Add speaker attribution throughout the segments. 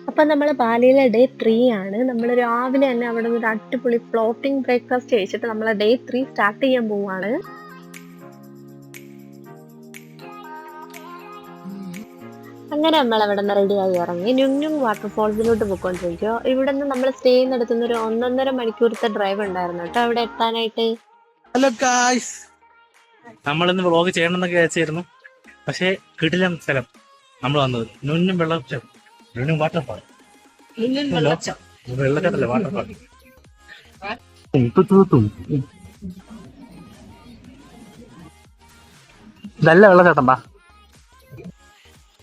Speaker 1: അപ്പൊ നമ്മള് ബാലിയിലെ ഡേ 3 ആണ്. നമ്മള് രാവിലെ തന്നെ അവിടെ നിന്ന് ഒരു അടിപൊളി ഫ്ലോട്ടിംഗ് ബ്രേക്ക്ഫാസ്റ്റ് കഴിച്ചിട്ട് നമ്മള് ഡേ 3 സ്റ്റാർട്ട് ചെയ്യാൻ പോവാണ്. അങ്ങനെ നമ്മൾ അവിടെ നിന്ന് റെഡിയായി ഇറങ്ങി ന്യുങ്ന്യുങ് വാട്ടർഫോൾസിലോട്ട് പോയിക്കൊണ്ടിരിക്കുക. ഇവിടെ നിന്ന് നമ്മൾ സ്റ്റേ ചെയ്യുന്നിടത്തുനിന്ന് ഒരു 1.5 മണിക്കൂറത്തെ ഡ്രൈവ് ഉണ്ടായിരുന്നു കേട്ടോ അവിടെ എത്താനായിട്ട്.
Speaker 2: ഹലോ ഗായ്സ്, നമ്മളിന്ന് വ്ളോഗ് ചെയ്യണമെന്നൊക്കെ വിചാരിച്ചിരുന്നു. പക്ഷേ കിടിലം സ്ഥലം നമ്മൾ വന്നത് ന്യുങ്ന്യുങ് വെള്ളച്ചാട്ടം, ന്യുങ്ന്യുങ് വാട്ടർഫാൾ, വെള്ളച്ചാട്ടല്ലേ വാട്ടർഫാൾ. നല്ല വെള്ളച്ചാട്ടം പാ.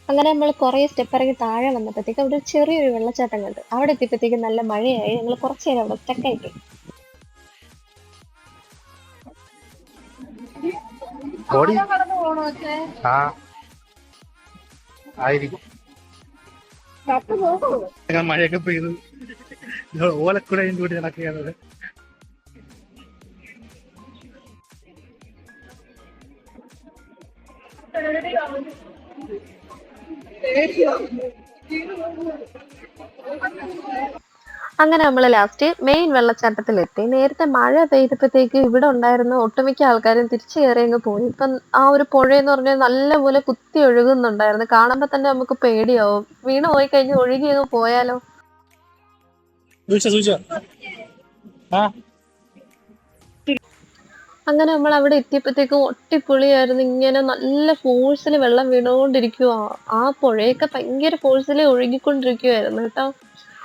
Speaker 1: അങ്ങനെ നമ്മൾ കുറേ സ്റ്റെപ്പ് ഇറങ്ങി താഴെ വന്നപ്പോഴത്തേക്ക് അവിടെ ഒരു ചെറിയൊരു വെള്ളച്ചാട്ടം കണ്ടു. അവിടെ എത്തിയപ്പോഴത്തേക്ക് നല്ല മഴയായി. ഞങ്ങൾ കുറച്ച് നേരം അവിടെ സ്റ്റക്കായിട്ട്.
Speaker 2: മഴയൊക്കെ പെയ്തു, ഓലക്കുടയും കൂടി നടക്കുകയാണ്.
Speaker 1: അങ്ങനെ നമ്മൾ ലാസ്റ്റ് മെയിൻ വെള്ളച്ചാട്ടത്തിലെത്തി. നേരത്തെ മഴ പെയ്തപ്പോഴത്തേക്ക് ഇവിടെ ഉണ്ടായിരുന്ന ഒട്ടുമിക്ക ആൾക്കാരും തിരിച്ചു കയറി അങ്ങ് പോയി. ഇപ്പം ആ ഒരു പുഴയെന്ന് പറഞ്ഞാൽ നല്ലപോലെ കുത്തി ഒഴുകുന്നുണ്ടായിരുന്നു. കാണുമ്പോൾ തന്നെ നമുക്ക് പേടിയാവും. വീണ് പോയി കഴിഞ്ഞ് ഒഴുകി അങ്ങ് പോയാലോ. അങ്ങനെ നമ്മൾ അവിടെ എത്തിയപ്പോഴത്തേക്കും ഒട്ടിപ്പൊളിയായിരുന്നു. ഇങ്ങനെ നല്ല ഫോഴ്സിൽ വെള്ളം വീണുകൊണ്ടിരിക്കുക. ആ പുഴയൊക്കെ ഭയങ്കര ഫോഴ്സിൽ ഒഴുകിക്കൊണ്ടിരിക്കുവായിരുന്നു കേട്ടോ.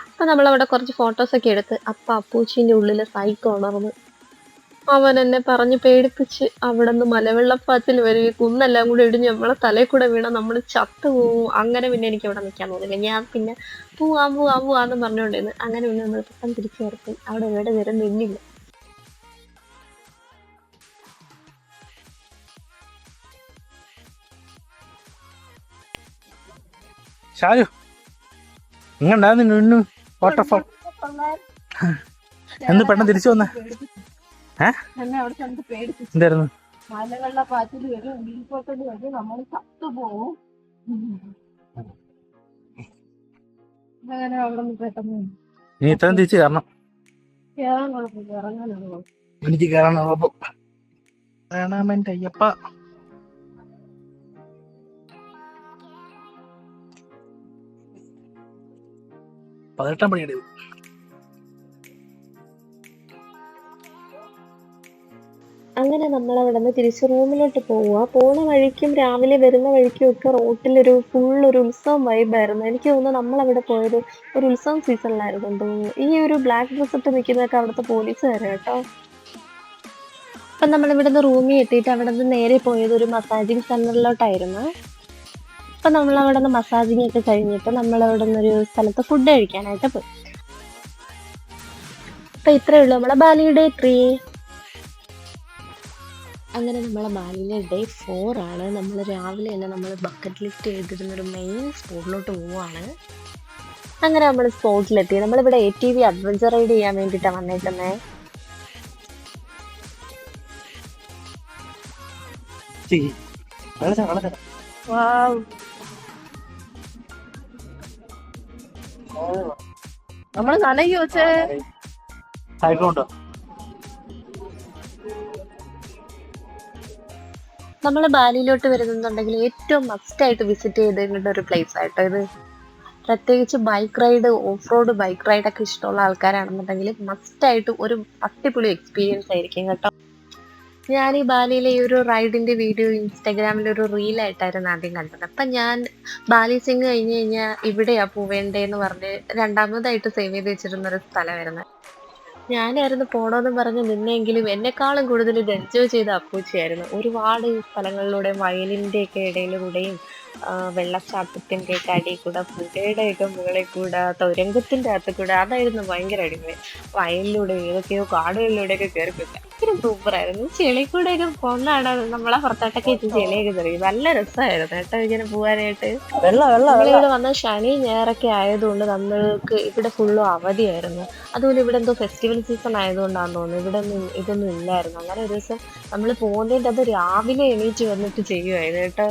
Speaker 1: അപ്പൊ നമ്മളവിടെ കുറച്ച് ഫോട്ടോസൊക്കെ എടുത്ത്. അപ്പൊ അപ്പൂച്ചിന്റെ ഉള്ളില് സൈക്കോ ഉണർന്ന് അവൻ എന്നെ പറഞ്ഞ് പേടിപ്പിച്ച് അവിടെ നിന്ന് മലവെള്ളപ്പാച്ചിൽ വരും, കുന്നെല്ലാം കൂടെ ഇടിഞ്ഞ് നമ്മളെ തലയിൽ കൂടെ വീണ നമ്മൾ ചത്തുപോകും. അങ്ങനെ പിന്നെ എനിക്ക് അവിടെ നിൽക്കാൻ തോന്നില്ല. ഞാൻ പിന്നെ പോവാന്ന് പറഞ്ഞുകൊണ്ടിരുന്നു. അങ്ങനെ പിന്നെ നമ്മൾ പെട്ടെന്ന് തിരിച്ചു നിർത്തി. അവിടെ എവിടെ നേരം നിന്നില്ല.
Speaker 2: ഷാജു ഇങ്ങണ്ടായിരുന്നു വാട്ടർഫാൾ. എന്ന് പെട്ടെന്ന് തിരിച്ചു വന്നേ എന്തായിരുന്നു?
Speaker 1: മലവെള്ളപ്പാച്ചിൽ വരും, ഉരുൾപൊട്ടൽ വരും, നമ്മൾ ചത്തുപോകും. അങ്ങനെ അവിടെ നിന്ന് പെട്ടെന്ന്
Speaker 2: നീ ഇത്രയും തിരിച്ചു കയറണം.
Speaker 1: കയറാൻ കുഴപ്പമില്ല, ഇറങ്ങാനാണ്.
Speaker 2: എനിക്ക് കയറാനുള്ളപ്പോ വേണം എൻ്റെ അയ്യപ്പ. പതിനെട്ടാം പണിയുടെ
Speaker 1: അങ്ങനെ നമ്മൾ അവിടെ നിന്ന് തിരിച്ച് റൂമിലോട്ട് പോവുക. പോണ വഴിക്കും രാവിലെ വരുന്ന വഴിക്കും ഒക്കെ റോട്ടിലൊരു ഒരു ഉത്സവം വൈബായിരുന്നു. എനിക്ക് തോന്നുന്നു നമ്മളവിടെ പോയത് ഒരു ഉത്സവം സീസണിലായിരുന്നു തോന്നുന്നു. ഈ ഒരു ബ്ലാക്ക് ഡ്രസ് ഇട്ട് നിൽക്കുന്നതൊക്കെ അവിടുത്തെ പോലീസുകാരാണ് കേട്ടോ. അപ്പം നമ്മൾ ഇവിടുന്ന് റൂമിൽ എത്തിയിട്ട് അവിടെ നിന്ന് നേരെ പോയത് ഒരു മസാജിങ് സെന്ററിലോട്ടായിരുന്നു. അപ്പം നമ്മൾ അവിടെ നിന്ന് മസാജിങ് ഒക്കെ കഴിഞ്ഞിട്ട് നമ്മൾ അവിടെ നിന്നൊരു സ്ഥലത്ത് ഫുഡ് കഴിക്കാനായിട്ട് പോയി. അപ്പം ഇത്രയേ ഉള്ളൂ നമ്മളെ ബാലിയുടെ 3. അങ്ങനെ നമ്മളെ ബാലിയിലെ ഡേ 4 ആണ്. നമ്മൾ രാവിലെ തന്നെ നമ്മൾ ബക്കറ്റ് ലിസ്റ്റ് ചെയ്തിരുന്നൊരു മെയിൻ സ്പോട്ടിലോട്ട് പോവുകയാണ്. അങ്ങനെ നമ്മൾ സ്പോട്ടിലെത്തി. നമ്മളിവിടെ ATV അഡ്വഞ്ചർ റൈഡ് ചെയ്യാൻ വേണ്ടിയിട്ടാണ് വന്നേക്കുന്നത്. നമ്മൾ നനയോ നമ്മൾ ബാലിയിലോട്ട് വരുന്നുണ്ടെങ്കിൽ ഏറ്റവും മസ്റ്റായിട്ട് വിസിറ്റ് ചെയ്തേണ്ട ഒരു പ്ലേസ് ആയിട്ടോ ഇത്. പ്രത്യേകിച്ച് bike ride, off road bike റൈഡൊക്കെ ഇഷ്ടമുള്ള ആൾക്കാരാണെന്നുണ്ടെങ്കിൽ മസ്റ്റായിട്ട് ഒരു അടിപൊളി എക്സ്പീരിയൻസ് ആയിരിക്കും കേട്ടോ. ഞാൻ ഈ ബാലിയിലെ ഈ ഒരു റൈഡിന്റെ വീഡിയോ ഇൻസ്റ്റാഗ്രാമിൽ ഒരു റീലായിട്ടായിരുന്നു ആദ്യം കണ്ടത്. അപ്പം ഞാൻ ബാലി സിംഗ് കഴിഞ്ഞ് കഴിഞ്ഞാൽ ഇവിടെയാ പോവേണ്ടതെന്ന് പറഞ്ഞ് രണ്ടാമതായിട്ട് സേവ് ചെയ്ത് വെച്ചിരുന്ന ഒരു സ്ഥലമായിരുന്നു. ഞാനായിരുന്നു പോണോന്ന് പറഞ്ഞ് നിന്നെങ്കിലും എന്നെക്കാളും കൂടുതൽ ഇത് എൻജോയ് ചെയ്ത അപ്പൂച്ചിയായിരുന്നു. ഒരുപാട് സ്ഥലങ്ങളിലൂടെ വയലിൻ്റെ ഒക്കെ ഇടയിലൂടെയും വെള്ളച്ചാട്ടത്തിൻ്റെ ഒക്കെ അടിയിൽ കൂടെ, പുഴയുടെയൊക്കെ മുകളിൽ കൂടെ, തുരങ്കത്തിൻ്റെ അകത്ത് കൂടെ, അതായിരുന്നു ഭയങ്കര അടിപൊളി. വയലിലൂടെ ഏതൊക്കെയോ കാടുകളിലൂടെയൊക്കെ കയറിപ്പോയി ഭയങ്കര സൂപ്പറായിരുന്നു. ചെളി കൂടെയൊക്കെ പോകുന്നതാണ് നമ്മളെ പുറത്തോട്ടൊക്കെ ഇട്ട് ചെളിയൊക്കെ തെറിയും. നല്ല രസമായിരുന്നു കേട്ടോ ഇങ്ങനെ പോകാനായിട്ട്. നമ്മളിവിടെ വന്ന ശനി ഞായറൊക്കെ ആയതുകൊണ്ട് നമ്മൾക്ക് ഇവിടെ ഫുള്ളും അവധിയായിരുന്നു. അതുപോലെ ഇവിടെ എന്തോ ഫെസ്റ്റിവൽ സീസൺ ആയതുകൊണ്ടാണെന്ന് തോന്നുന്നു ഇവിടെ ഇതൊന്നും ഇല്ലായിരുന്നു. അങ്ങനെ ഒരു ദിവസം നമ്മൾ പോകുന്നതിൻ്റെ അത് രാവിലെ എണീറ്റ് വന്നിട്ട് ചെയ്യുമായിരുന്നു കേട്ടോ.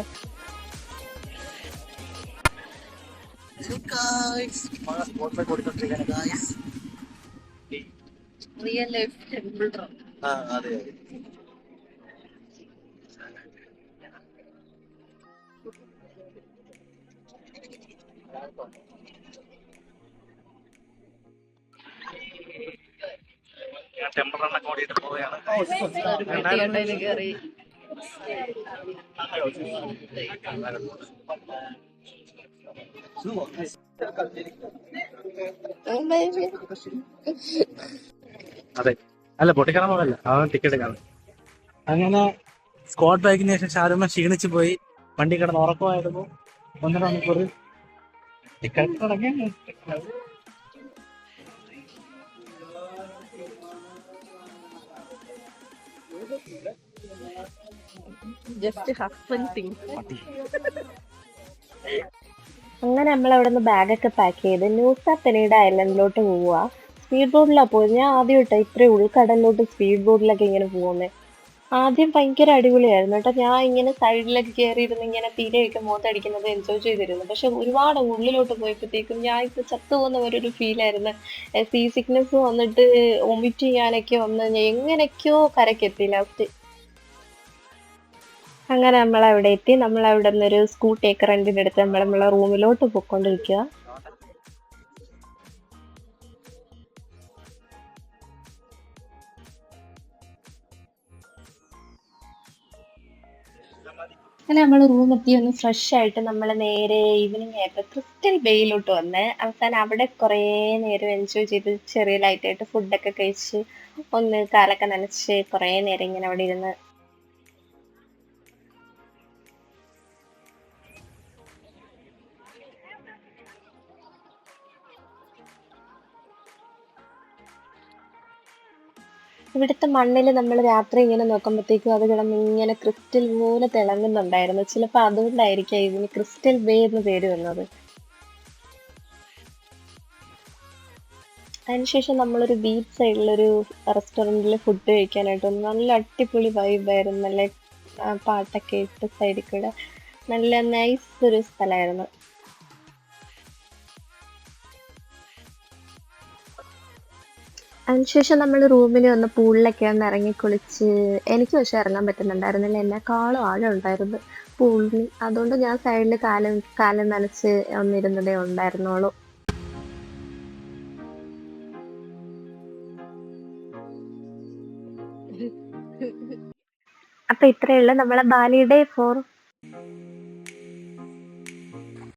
Speaker 2: സ്പോട്ട് ബൈക്ക് ഓടിക്കൊണ്ടിരിക്കുകയാണ് guys.
Speaker 1: Real life temple run.
Speaker 2: ആ അതെ അതെ. ടെമ്പിൾ റണ്ണൊക്കെ ഓടിയിട്ട് പോവുകയാണ്.
Speaker 1: കയറി
Speaker 2: അതെ, അല്ല പൊട്ടിക്കണം പോകല്ല, അവൻ ടിക്കറ്റ് കാണും. അങ്ങനെ സ്ക്വാഡ് ബൈക്കിന് ശേഷം ഷാരൂഖ് ക്ഷീണിച്ചു പോയി, വണ്ടി കിടന്ന് ഉറക്കമായിരുന്നു. 1.5 മണിക്കൂർ ടിക്കറ്റ് തുടങ്ങി.
Speaker 1: Just husband thing. അങ്ങനെ നമ്മൾ അവിടെ നിന്ന് ബാഗൊക്കെ പാക്ക് ചെയ്ത് ന്യൂസ പെനീഡ് ഐലൻഡിലോട്ട് പോവുക. സ്പീഡ് ബോട്ടിലാണ് പോയത്. ഞാൻ ആദ്യമായിട്ടാ ഇത്രയും ഉൾക്കടലിലോട്ട് സ്പീഡ് ബോട്ടിലൊക്കെ ഇങ്ങനെ പോകുന്നത്. ആദ്യം ഭയങ്കര അടിപൊളിയായിരുന്നു കേട്ടോ. ഞാൻ ഇങ്ങനെ സൈഡിലൊക്കെ കയറിയിരുന്ന് ഇങ്ങനെ തീരെയൊക്കെ മുഖത്തടിക്കുന്നത് എൻജോയ് ചെയ്തിരുന്നു. പക്ഷെ ഒരുപാട് ഉള്ളിലോട്ട് പോയപ്പോഴത്തേക്കും ഞാൻ ഇപ്പൊ ചത്തുപോകുന്ന ഒരു ഫീലായിരുന്നു. സീ സിക്നസ് വന്നിട്ട് വൊമിറ്റ് ചെയ്യാനൊക്കെ വന്ന് ഞാൻ എങ്ങനെയൊക്കെയോ കരക്കെത്തി ലാസ്റ്റ്. അങ്ങനെ നമ്മൾ അവിടെ എത്തി. നമ്മൾ അവിടെ നിന്നൊരു സ്കൂട്ടിയൊക്കെ റെന്റിനെടുത്ത് നമ്മളെ റൂമിലോട്ട് പോയിക്കൊണ്ടിരിക്കുക. അങ്ങനെ നമ്മൾ റൂം എത്തി ഒന്ന് ഫ്രഷ് ആയിട്ട് നമ്മൾ നേരെ ഈവനിങ് ആയപ്പോൾ ക്രിസ്റ്റൽ ബേയിലോട്ട് വന്ന് അവസാനം അവിടെ കുറേ നേരം എൻജോയ് ചെയ്ത് ചെറിയ ലൈറ്റായിട്ട് ഫുഡൊക്കെ കഴിച്ച് ഒന്ന് കാലൊക്കെ നനച്ച് കുറേ നേരം ഇങ്ങനെ അവിടെ ഇരുന്ന്. ഇവിടുത്തെ മണ്ണിൽ നമ്മൾ രാത്രി ഇങ്ങനെ നോക്കുമ്പോഴത്തേക്കും അത് കിടന്ന് ഇങ്ങനെ ക്രിസ്റ്റൽ പോലെ തിളങ്ങുന്നുണ്ടായിരുന്നു. ചിലപ്പോൾ അതുകൊണ്ടായിരിക്കാം ഇതിന് ക്രിസ്റ്റൽ ബേ എന്ന് പേര് വന്നത്. അതിനുശേഷം നമ്മളൊരു ബീച്ച് സൈഡിലൊരു റെസ്റ്റോറൻറ്റിൽ ഫുഡ് കഴിക്കാനായിട്ട് വന്നു. നല്ല അടിപൊളി വൈബായിരുന്നു. നല്ല പാട്ടൊക്കെ ഇട്ട് സൈഡിൽ കൂടെ നല്ല നൈസ് ഒരു സ്ഥലമായിരുന്നു. അതിനുശേഷം നമ്മൾ റൂമിൽ വന്ന് പൂളിലൊക്കെ ഒന്ന് ഇറങ്ങി കുളിച്ച്. എനിക്ക് പക്ഷെ ഇറങ്ങാൻ പറ്റുന്നുണ്ടായിരുന്നില്ല, എന്നെക്കാളും ആഴം ഉണ്ടായിരുന്നു പൂളിൽ. അതുകൊണ്ട് ഞാൻ സൈഡിൽ കാലം നനച്ച് ഒന്നിരുന്നതേ ഉണ്ടായിരുന്നുള്ളൂ. അപ്പൊ ഇത്രയുള്ള നമ്മളെ ബാലി ഡേ 4.